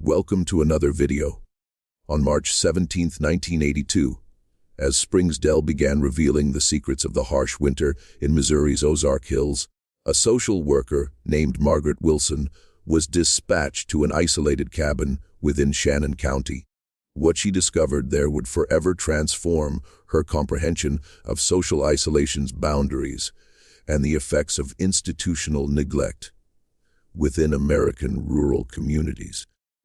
Welcome to another video. On March 17, 1982, as Springsdale began revealing the secrets of the harsh winter in Missouri's Ozark Hills, a social worker named Margaret Wilson was dispatched to an isolated cabin within Shannon County. What she discovered there would forever transform her comprehension of social isolation's boundaries and the effects of institutional neglect within American rural communities.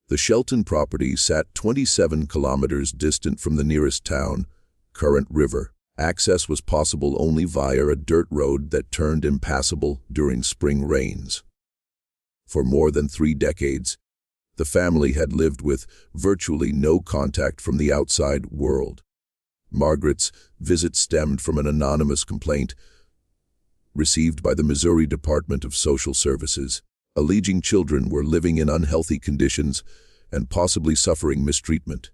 The Shelton property sat 27 kilometers distant from the nearest town, Current River. Access was possible only via a dirt road that turned impassable during spring rains. For more than 3 decades, the family had lived with virtually no contact from the outside world. Margaret's visit stemmed from an anonymous complaint received by the Missouri Department of Social Services, alleging children were living in unhealthy conditions and possibly suffering mistreatment.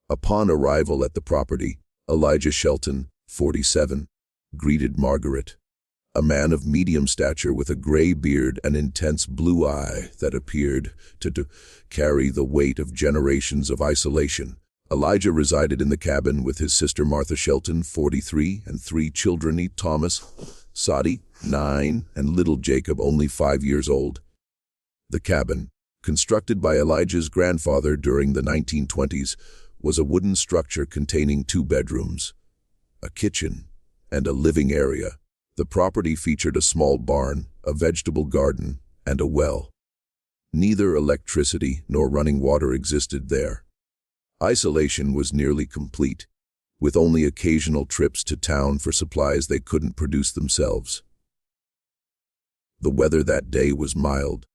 Upon arrival at the property, Elijah Shelton, 47, greeted Margaret, a man of medium stature with a gray beard and intense blue eye that appeared to carry the weight of generations of isolation. Elijah resided in the cabin with his sister Martha Shelton, 43, and 3 children, Thomas, Sadie, 9, and little Jacob, only 5 years old. The cabin, constructed by Elijah's grandfather during the 1920s, was a wooden structure containing 2 bedrooms, a kitchen, and a living area. The property featured a small barn, a vegetable garden, and a well. Neither electricity nor running water existed there. Isolation was nearly complete, with only occasional trips to town for supplies they couldn't produce themselves. The weather that day was mild,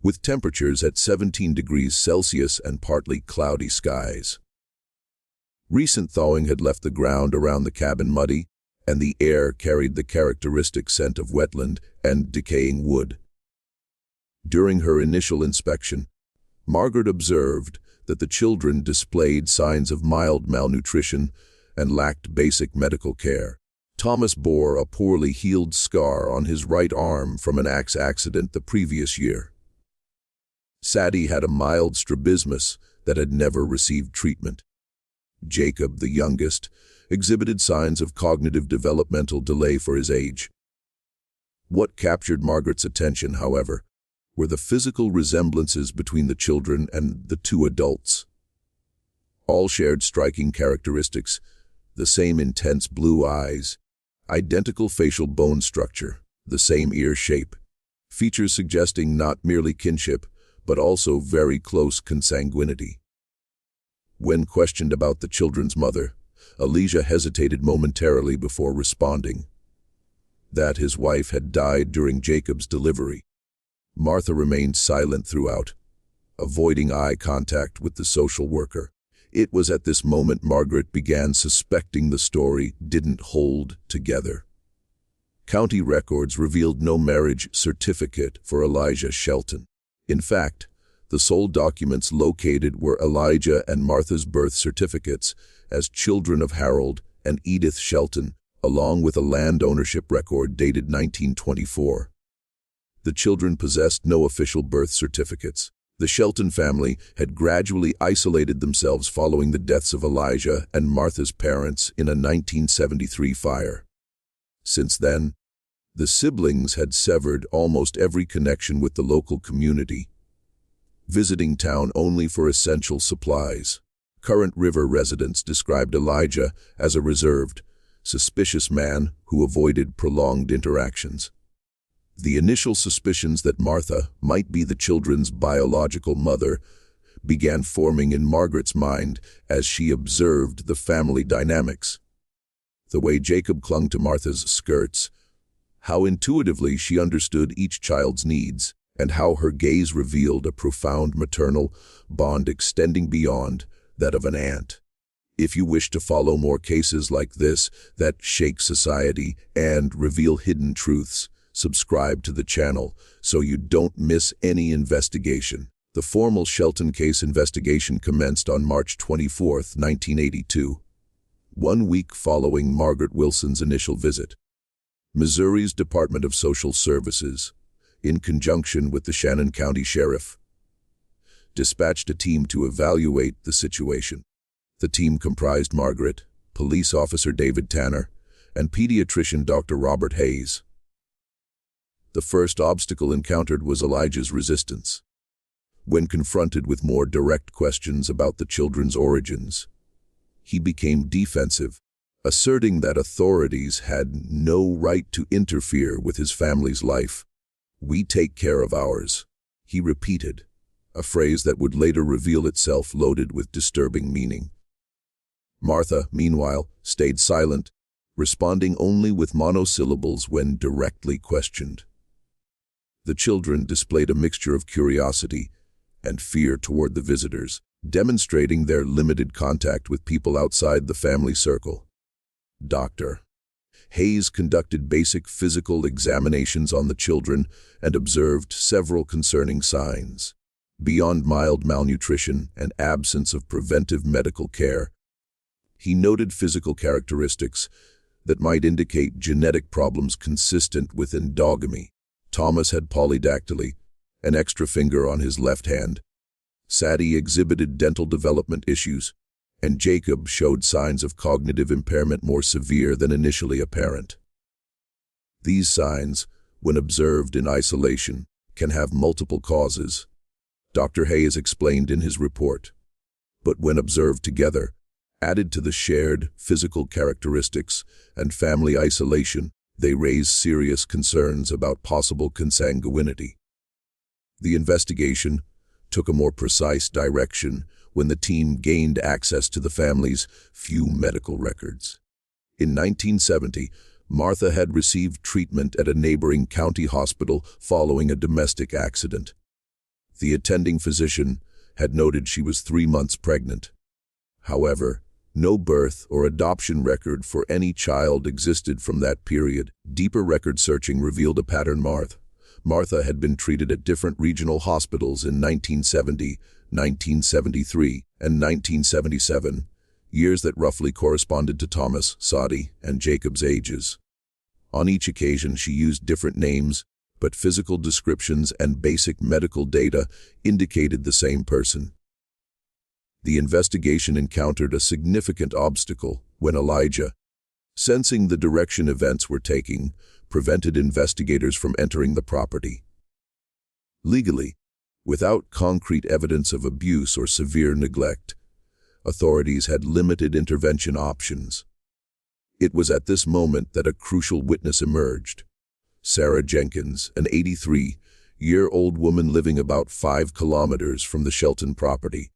with temperatures at 17 degrees Celsius and partly cloudy skies. Recent thawing had left the ground around the cabin muddy, and the air carried the characteristic scent of wetland and decaying wood. During her initial inspection, Margaret observed that the children displayed signs of mild malnutrition and lacked basic medical care. Thomas bore a poorly healed scar on his right arm from an axe accident the previous year. Sadie had a mild strabismus that had never received treatment. Jacob, the youngest, exhibited signs of cognitive developmental delay for his age. What captured Margaret's attention, however, were the physical resemblances between the children and the 2 adults. All shared striking characteristics: the same intense blue eyes, identical facial bone structure, the same ear shape, features suggesting not merely kinship, but also very close consanguinity. When questioned about the children's mother, Elijah hesitated momentarily before responding that his wife had died during Jacob's delivery. Martha remained silent throughout, avoiding eye contact with the social worker. It was at this moment Margaret began suspecting the story didn't hold together. County records revealed no marriage certificate for Elijah Shelton. In fact, the sole documents located were Elijah and Martha's birth certificates as children of Harold and Edith Shelton, along with a land ownership record dated 1924. The children possessed no official birth certificates. The Shelton family had gradually isolated themselves following the deaths of Elijah and Martha's parents in a 1973 fire. Since then, the siblings had severed almost every connection with the local community, visiting town only for essential supplies. Current River residents described Elijah as a reserved, suspicious man who avoided prolonged interactions. The initial suspicions that Martha might be the children's biological mother began forming in Margaret's mind as she observed the family dynamics. The way Jacob clung to Martha's skirts, how intuitively she understood each child's needs, and how her gaze revealed a profound maternal bond extending beyond that of an aunt. If you wish to follow more cases like this that shake society and reveal hidden truths, subscribe to the channel so you don't miss any investigation. The formal Shelton case investigation commenced on March 24, 1982, 1 week following Margaret Wilson's initial visit. Missouri's Department of Social Services, in conjunction with the Shannon County Sheriff, dispatched a team to evaluate the situation. The team comprised Margaret, police officer David Tanner, and pediatrician Dr. Robert Hayes. The first obstacle encountered was Elijah's resistance. When confronted with more direct questions about the children's origins, he became defensive, asserting that authorities had no right to interfere with his family's life. "We take care of ours," he repeated, a phrase that would later reveal itself loaded with disturbing meaning. Martha, meanwhile, stayed silent, responding only with monosyllables when directly questioned. The children displayed a mixture of curiosity and fear toward the visitors, demonstrating their limited contact with people outside the family circle. Dr. Hayes conducted basic physical examinations on the children and observed several concerning signs. Beyond mild malnutrition and absence of preventive medical care, he noted physical characteristics that might indicate genetic problems consistent with endogamy. Thomas had polydactyly, an extra finger on his left hand. Sadie exhibited dental development issues, and Jacob showed signs of cognitive impairment more severe than initially apparent. These signs, when observed in isolation, can have multiple causes, Dr. Hayes explained in his report. But when observed together, added to the shared physical characteristics and family isolation, they raise serious concerns about possible consanguinity. The investigation took a more precise direction when the team gained access to the family's few medical records. In 1970, Martha had received treatment at a neighboring county hospital following a domestic accident. The attending physician had noted she was 3 months pregnant. However, no birth or adoption record for any child existed from that period. Deeper record searching revealed a pattern. Martha had been treated at different regional hospitals in 1970, 1973, and 1977, years that roughly corresponded to Thomas, Sadie, and Jacob's ages. On each occasion, she used different names, but physical descriptions and basic medical data indicated the same person. The investigation encountered a significant obstacle when Elijah, sensing the direction events were taking, prevented investigators from entering the property. Legally, without concrete evidence of abuse or severe neglect, authorities had limited intervention options. It was at this moment that a crucial witness emerged. Sarah Jenkins, an 83-year-old woman living about 5 kilometers from the Shelton property,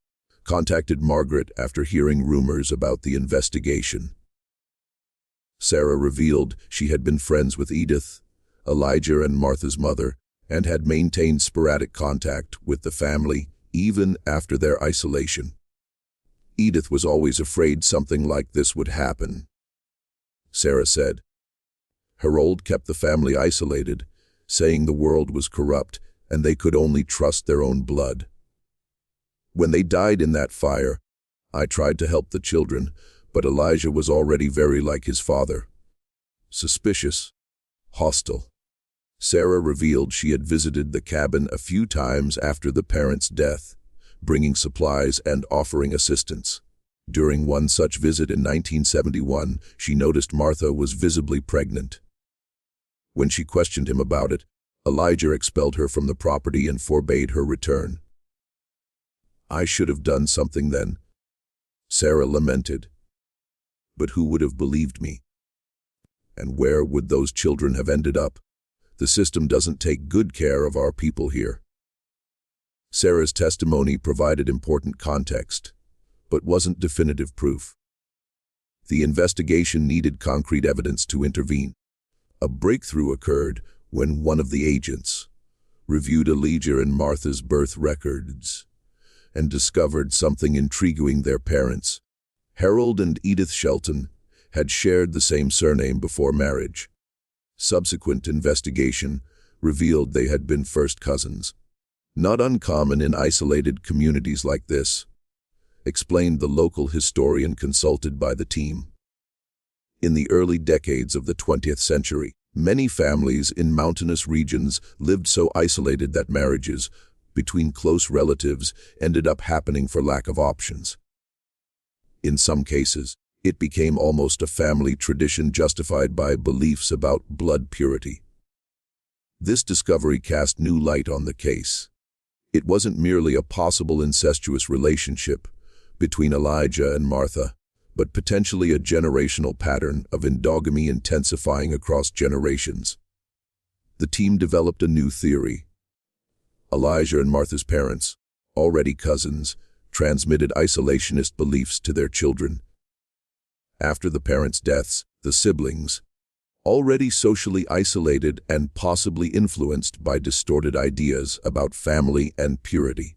contacted Margaret after hearing rumors about the investigation. Sarah revealed she had been friends with Edith, Elijah and Martha's mother, and had maintained sporadic contact with the family even after their isolation. Edith was always afraid something like this would happen, Sarah said. Harold kept the family isolated, saying the world was corrupt and they could only trust their own blood. When they died in that fire, I tried to help the children, but Elijah was already very like his father. Suspicious, hostile. Sarah revealed she had visited the cabin a few times after the parents' death, bringing supplies and offering assistance. During one such visit in 1971, she noticed Martha was visibly pregnant. When she questioned him about it, Elijah expelled her from the property and forbade her return. "I should have done something then," Sarah lamented. "But who would have believed me? And where would those children have ended up? The system doesn't take good care of our people here." Sarah's testimony provided important context, but wasn't definitive proof. The investigation needed concrete evidence to intervene. A breakthrough occurred when one of the agents reviewed Elijah and Martha's birth records and discovered something intriguing. Their parents, Harold and Edith Shelton, had shared the same surname before marriage. Subsequent investigation revealed they had been first cousins. Not uncommon in isolated communities like this, explained the local historian consulted by the team. In the early decades of the 20th century, many families in mountainous regions lived so isolated that marriages between close relatives ended up happening for lack of options. In some cases, it became almost a family tradition justified by beliefs about blood purity. This discovery cast new light on the case. It wasn't merely a possible incestuous relationship between Elijah and Martha, but potentially a generational pattern of endogamy intensifying across generations. The team developed a new theory. Elijah and Martha's parents, already cousins, transmitted isolationist beliefs to their children. After the parents' deaths, the siblings, already socially isolated and possibly influenced by distorted ideas about family and purity,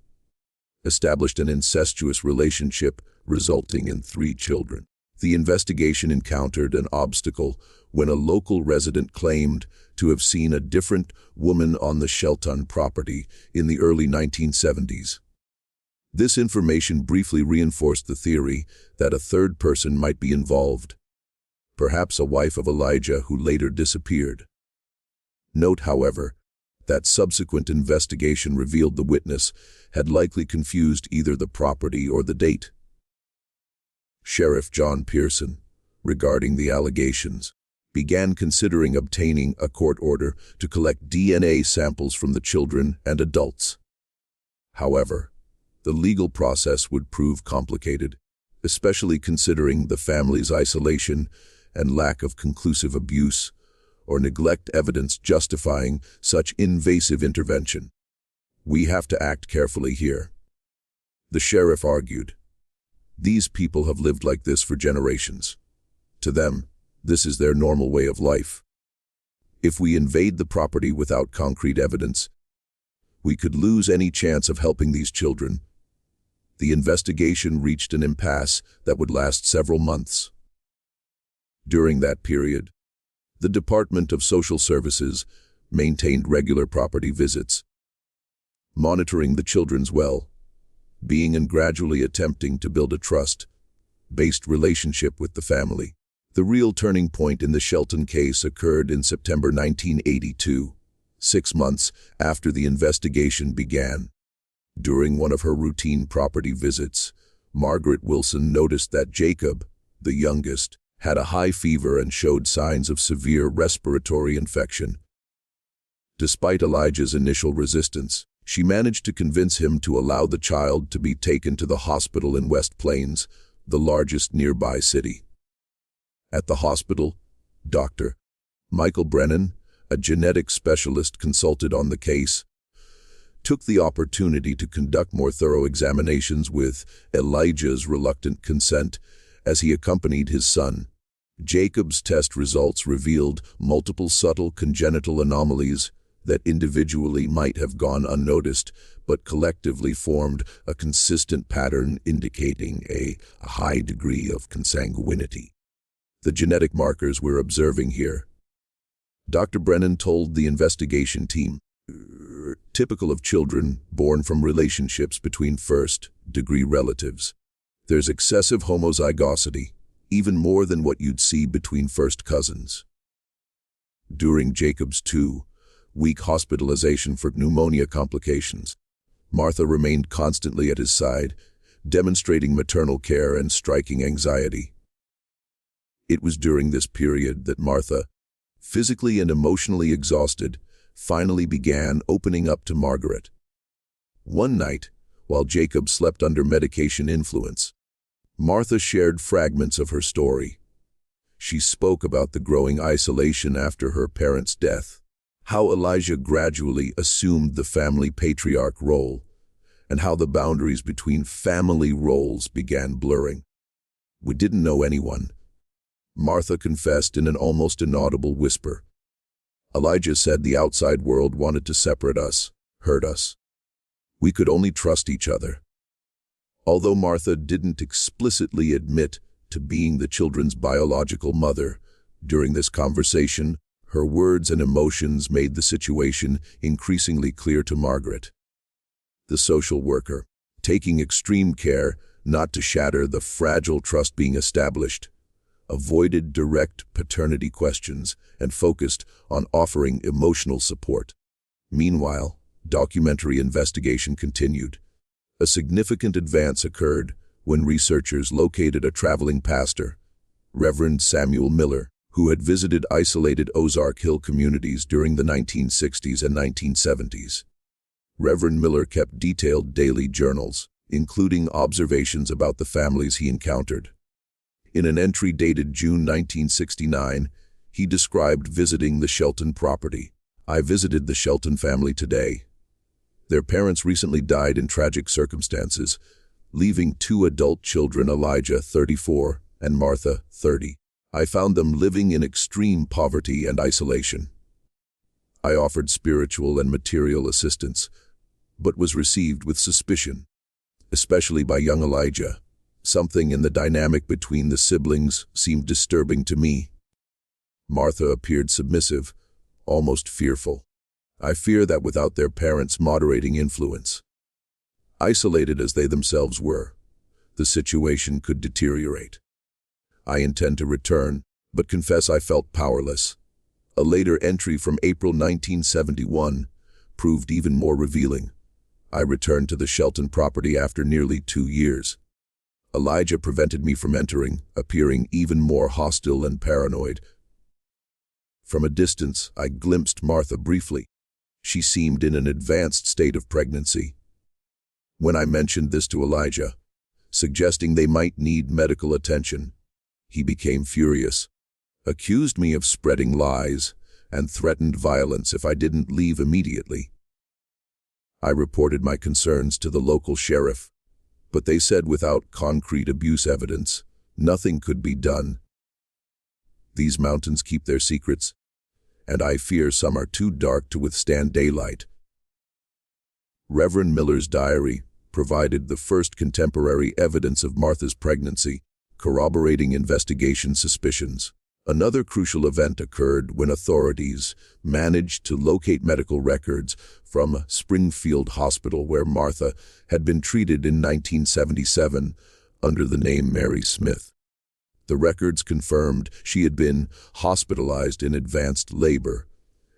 established an incestuous relationship resulting in 3 children. The investigation encountered an obstacle when a local resident claimed to have seen a different woman on the Shelton property in the early 1970s. This information briefly reinforced the theory that a third person might be involved, perhaps a wife of Elijah who later disappeared. Note, however, that subsequent investigation revealed the witness had likely confused either the property or the date. Sheriff John Pearson, regarding the allegations, began considering obtaining a court order to collect DNA samples from the children and adults. However, the legal process would prove complicated, especially considering the family's isolation and lack of conclusive abuse or neglect evidence justifying such invasive intervention. "We have to act carefully here," the sheriff argued. "These people have lived like this for generations. To them, this is their normal way of life. If we invade the property without concrete evidence, we could lose any chance of helping these children." The investigation reached an impasse that would last several months. During that period, the Department of Social Services maintained regular property visits, monitoring the children's well-being and gradually attempting to build a trust-based relationship with the family. The real turning point in the Shelton case occurred in September 1982, 6 months after the investigation began. During one of her routine property visits, Margaret Wilson noticed that Jacob, the youngest, had a high fever and showed signs of severe respiratory infection. Despite Elijah's initial resistance, she managed to convince him to allow the child to be taken to the hospital in West Plains, the largest nearby city. At the hospital, Dr. Michael Brennan, a genetics specialist consulted on the case, took the opportunity to conduct more thorough examinations with Elijah's reluctant consent as he accompanied his son. Jacob's test results revealed multiple subtle congenital anomalies that individually might have gone unnoticed, but collectively formed a consistent pattern indicating a high degree of consanguinity. The genetic markers we're observing here, Dr. Brennan told the investigation team, typical of children born from relationships between first-degree relatives. There's excessive homozygosity, even more than what you'd see between first cousins. During Jacob's 2-week hospitalization for pneumonia complications, Martha remained constantly at his side, demonstrating maternal care and striking anxiety. It was during this period that Martha, physically and emotionally exhausted, finally began opening up to Margaret. One night, while Jacob slept under medication influence, Martha shared fragments of her story. She spoke about the growing isolation after her parents' death, how Elijah gradually assumed the family patriarch role, and how the boundaries between family roles began blurring. "We didn't know anyone," Martha confessed in an almost inaudible whisper. "Elijah said the outside world wanted to separate us, hurt us. We could only trust each other." Although Martha didn't explicitly admit to being the children's biological mother, during this conversation, her words and emotions made the situation increasingly clear to Margaret. The social worker, taking extreme care not to shatter the fragile trust being established, avoided direct paternity questions and focused on offering emotional support. Meanwhile, documentary investigation continued. A significant advance occurred when researchers located a traveling pastor, Reverend Samuel Miller, who had visited isolated Ozark Hill communities during the 1960s and 1970s. Reverend Miller kept detailed daily journals, including observations about the families he encountered. In an entry dated June 1969, he described visiting the Shelton property. "I visited the Shelton family today. Their parents recently died in tragic circumstances, leaving two adult children, Elijah, 34, and Martha, 30. I found them living in extreme poverty and isolation. I offered spiritual and material assistance, but was received with suspicion, especially by young Elijah. Something in the dynamic between the siblings seemed disturbing to me. Martha appeared submissive, almost fearful. I fear that without their parents' moderating influence, isolated as they themselves were, the situation could deteriorate. I intend to return, but confess I felt powerless." A later entry from April 1971 proved even more revealing. "I returned to the Shelton property after nearly 2 years. Elijah prevented me from entering, appearing even more hostile and paranoid. From a distance, I glimpsed Martha briefly. She seemed in an advanced state of pregnancy. When I mentioned this to Elijah, suggesting they might need medical attention, he became furious, accused me of spreading lies, and threatened violence if I didn't leave immediately. I reported my concerns to the local sheriff, but they said without concrete abuse evidence, nothing could be done. These mountains keep their secrets, and I fear some are too dark to withstand daylight." Reverend Miller's diary provided the first contemporary evidence of Martha's pregnancy, corroborating investigation suspicions. Another crucial event occurred when authorities managed to locate medical records from Springfield Hospital, where Martha had been treated in 1977 under the name Mary Smith. The records confirmed she had been hospitalized in advanced labor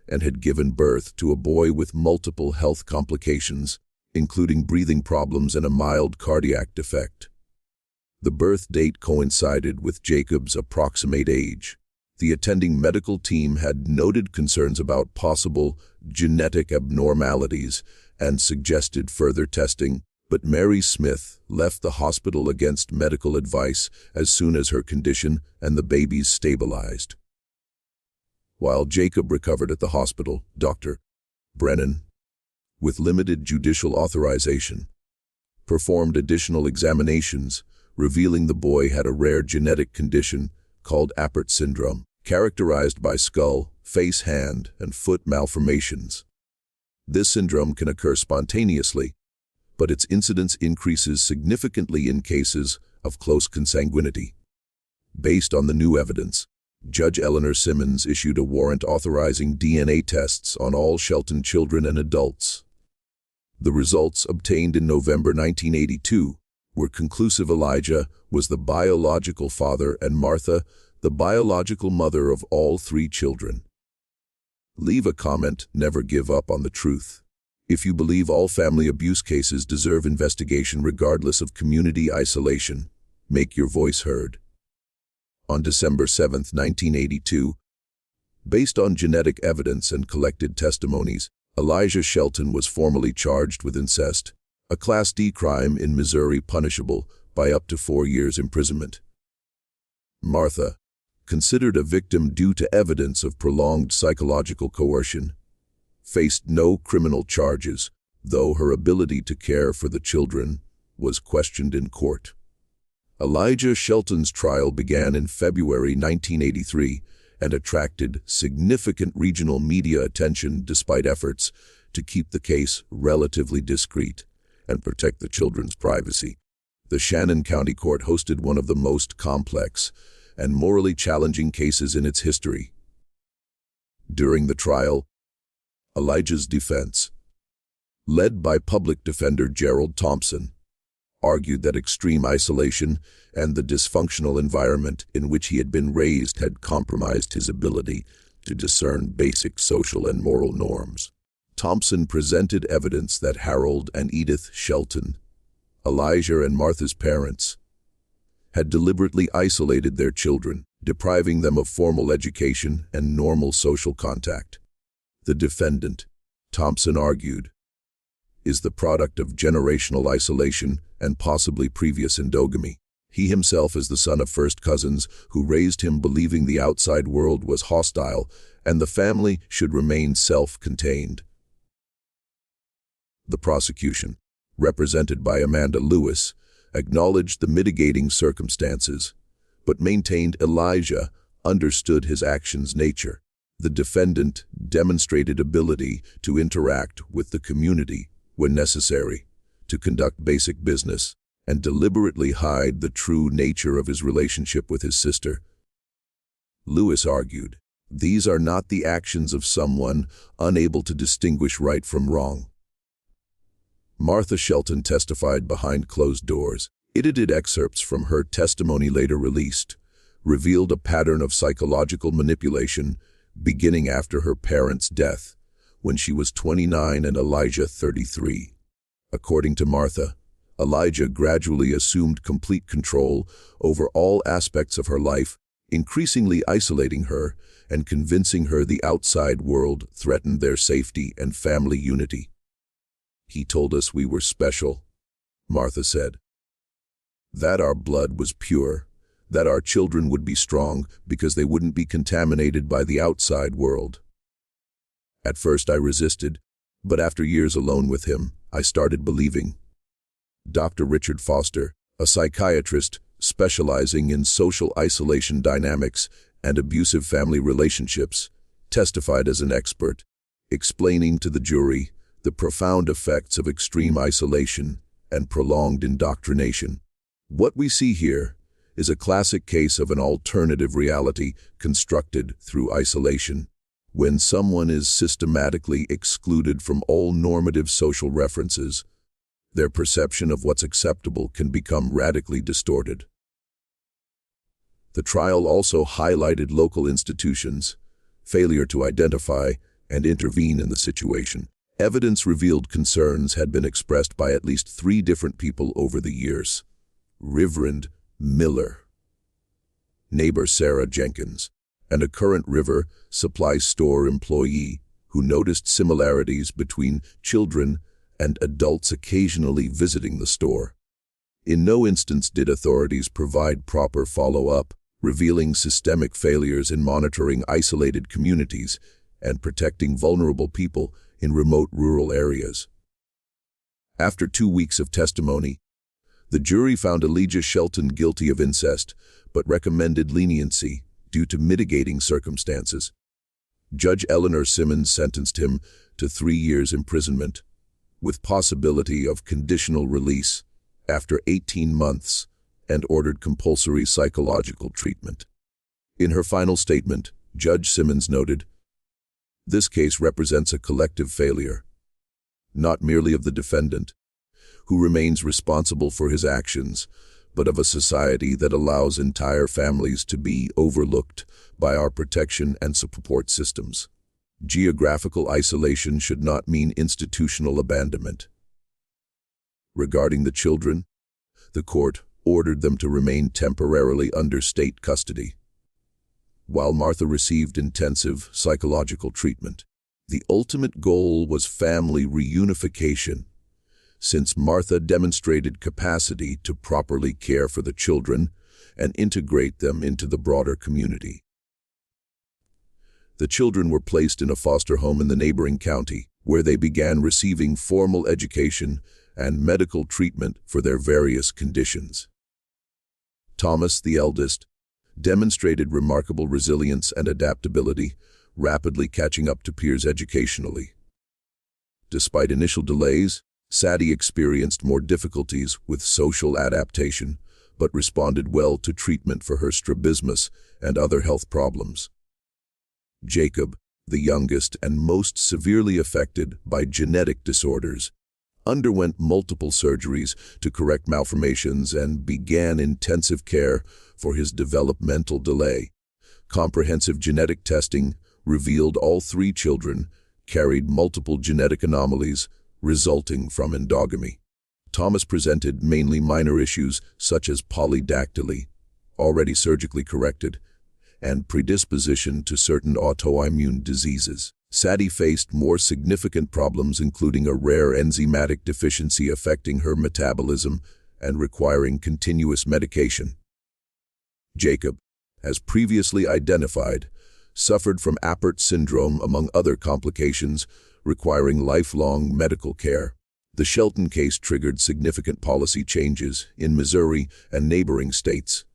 and had given birth to a boy with multiple health complications, including breathing problems and a mild cardiac defect. The birth date coincided with Jacob's approximate age. The attending medical team had noted concerns about possible genetic abnormalities and suggested further testing, but Mary Smith left the hospital against medical advice as soon as her condition and the babies stabilized. While Jacob recovered at the hospital, Dr. Brennan, with limited judicial authorization, performed additional examinations, revealing the boy had a rare genetic condition called Apert syndrome, characterized by skull, face, hand, and foot malformations. This syndrome can occur spontaneously, but its incidence increases significantly in cases of close consanguinity. Based on the new evidence, Judge Eleanor Simmons issued a warrant authorizing DNA tests on all Shelton children and adults. The results obtained in November 1982 were conclusive. Elijah was the biological father and Martha the biological mother of all 3 children. Leave a comment, never give up on the truth. If you believe all family abuse cases deserve investigation regardless of community isolation, make your voice heard. On December 7, 1982, based on genetic evidence and collected testimonies, Elijah Shelton was formally charged with incest, a Class D crime in Missouri punishable by up to 4 years imprisonment. Martha, considered a victim due to evidence of prolonged psychological coercion, faced no criminal charges, though her ability to care for the children was questioned in court. Elijah Shelton's trial began in February 1983 and attracted significant regional media attention despite efforts to keep the case relatively discreet and protect the children's privacy. The Shannon County Court hosted one of the most complex and morally challenging cases in its history. During the trial, Elijah's defense, led by public defender Gerald Thompson, argued that extreme isolation and the dysfunctional environment in which he had been raised had compromised his ability to discern basic social and moral norms. Thompson presented evidence that Harold and Edith Shelton, Elijah and Martha's parents, had deliberately isolated their children, depriving them of formal education and normal social contact. The defendant, Thompson argued, is the product of generational isolation and possibly previous endogamy. He himself is the son of first cousins who raised him believing the outside world was hostile and the family should remain self-contained. The prosecution, represented by Amanda Lewis, acknowledged the mitigating circumstances, but maintained Elijah understood his actions' nature. The defendant demonstrated ability to interact with the community when necessary, to conduct basic business, and deliberately hide the true nature of his relationship with his sister. Lewis argued, these are not the actions of someone unable to distinguish right from wrong. Martha Shelton testified behind closed doors. Edited excerpts from her testimony later released revealed a pattern of psychological manipulation beginning after her parents' death, when she was 29 and Elijah 33. According to Martha, Elijah gradually assumed complete control over all aspects of her life, increasingly isolating her and convincing her the outside world threatened their safety and family unity. He told us we were special, Martha said. That our blood was pure, that our children would be strong because they wouldn't be contaminated by the outside world. At first I resisted, but after years alone with him, I started believing. Dr. Richard Foster, a psychiatrist specializing in social isolation dynamics and abusive family relationships, testified as an expert, explaining to the jury the profound effects of extreme isolation and prolonged indoctrination. What we see here is a classic case of an alternative reality constructed through isolation. When someone is systematically excluded from all normative social references, their perception of what's acceptable can become radically distorted. The trial also highlighted local institutions' failure to identify and intervene in the situation. Evidence revealed concerns had been expressed by at least 3 different people over the years. Reverend Miller, neighbor Sarah Jenkins, and a current River Supply Store employee who noticed similarities between children and adults occasionally visiting the store. In no instance did authorities provide proper follow-up, revealing systemic failures in monitoring isolated communities and protecting vulnerable people in remote rural areas. After 2 weeks of testimony, the jury found Elijah Shelton guilty of incest, but recommended leniency due to mitigating circumstances. Judge Eleanor Simmons sentenced him to 3 years imprisonment, with possibility of conditional release after 18 months, and ordered compulsory psychological treatment. In her final statement, Judge Simmons noted, "This case represents a collective failure, not merely of the defendant, who remains responsible for his actions, but of a society that allows entire families to be overlooked by our protection and support systems. Geographical isolation should not mean institutional abandonment." Regarding the children, the court ordered them to remain temporarily under state custody, while Martha received intensive psychological treatment. The ultimate goal was family reunification, since Martha demonstrated capacity to properly care for the children and integrate them into the broader community. The children were placed in a foster home in the neighboring county, where they began receiving formal education and medical treatment for their various conditions. Thomas, the eldest, demonstrated remarkable resilience and adaptability, rapidly catching up to peers educationally. Despite initial delays, Sadie experienced more difficulties with social adaptation, but responded well to treatment for her strabismus and other health problems. Jacob, the youngest and most severely affected by genetic disorders, underwent multiple surgeries to correct malformations and began intensive care for his developmental delay. Comprehensive genetic testing revealed all 3 children carried multiple genetic anomalies resulting from endogamy. Thomas presented mainly minor issues such as polydactyly, already surgically corrected, and predisposition to certain autoimmune diseases. Sadie faced more significant problems, including a rare enzymatic deficiency affecting her metabolism and requiring continuous medication. Jacob, as previously identified, suffered from Apert syndrome among other complications requiring lifelong medical care. The Shelton case triggered significant policy changes in Missouri and neighboring states.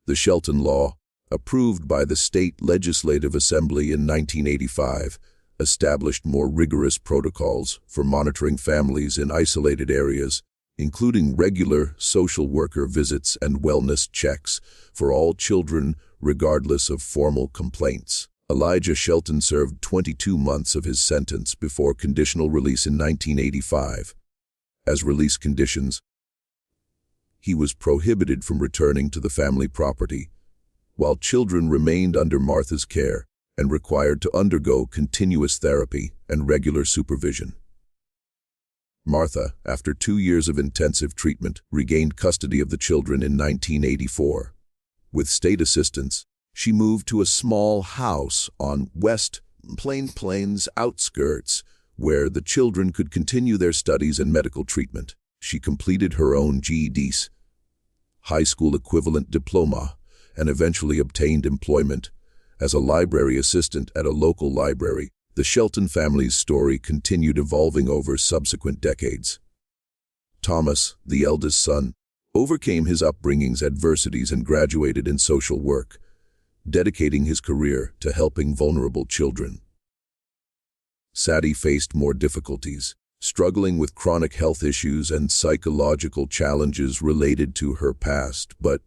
The Shelton Law, approved by the State Legislative Assembly in 1985, established more rigorous protocols for monitoring families in isolated areas, including regular social worker visits and wellness checks for all children regardless of formal complaints. Elijah Shelton served 22 months of his sentence before conditional release in 1985. As release conditions, he was prohibited from returning to the family property, while children remained under Martha's care and required to undergo continuous therapy and regular supervision. Martha, after 2 years of intensive treatment, regained custody of the children in 1984. With state assistance, she moved to a small house on West Plains outskirts, where the children could continue their studies and medical treatment. She completed her own GED's, high school equivalent diploma, and eventually obtained employment as a library assistant at a local library. The Shelton family's story continued evolving over subsequent decades. Thomas, the eldest son, overcame his upbringing's adversities and graduated in social work, dedicating his career to helping vulnerable children. Sadie faced more difficulties, struggling with chronic health issues and psychological challenges related to her past, but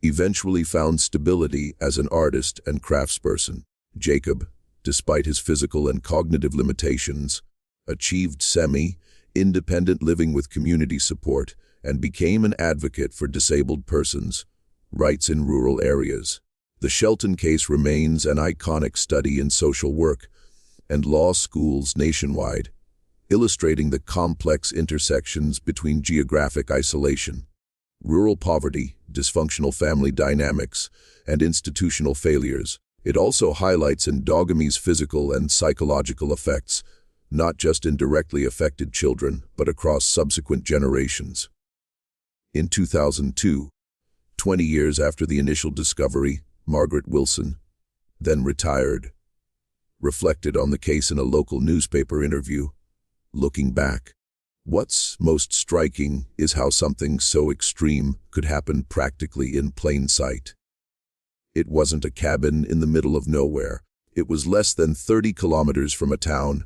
eventually found stability as an artist and craftsperson. Jacob, despite his physical and cognitive limitations, achieved semi-independent living with community support and became an advocate for disabled persons' rights in rural areas. The Shelton case remains an iconic study in social work and law schools nationwide, illustrating the complex intersections between geographic isolation, rural poverty, dysfunctional family dynamics, and institutional failures. It also highlights endogamy's physical and psychological effects, not just in directly affected children, but across subsequent generations. In 2002, 20 years after the initial discovery, Margaret Wilson, then retired, reflected on the case in a local newspaper interview. Looking back, what's most striking is how something so extreme could happen practically in plain sight. It wasn't a cabin in the middle of nowhere. It was less than 30 kilometers from a town,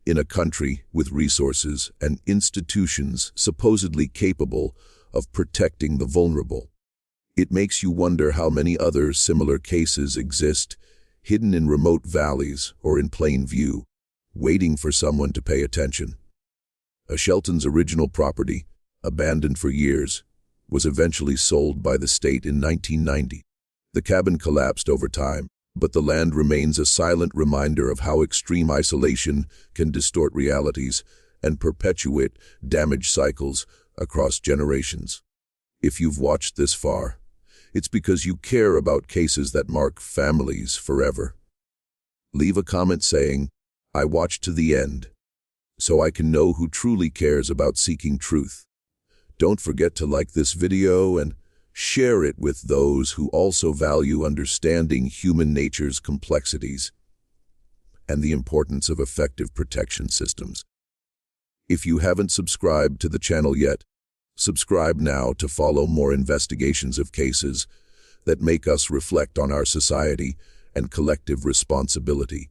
in a country with resources and institutions supposedly capable of protecting the vulnerable. It makes you wonder how many other similar cases exist, hidden in remote valleys or in plain view, waiting for someone to pay attention. A Shelton's original property, abandoned for years, was eventually sold by the state in 1990. The cabin collapsed over time, but the land remains a silent reminder of how extreme isolation can distort realities and perpetuate damage cycles across generations. If you've watched this far, it's because you care about cases that mark families forever. Leave a comment saying, "I watched to the end," so I can know who truly cares about seeking truth. Don't forget to like this video and share it with those who also value understanding human nature's complexities and the importance of effective protection systems. If you haven't subscribed to the channel yet, subscribe now to follow more investigations of cases that make us reflect on our society and collective responsibility.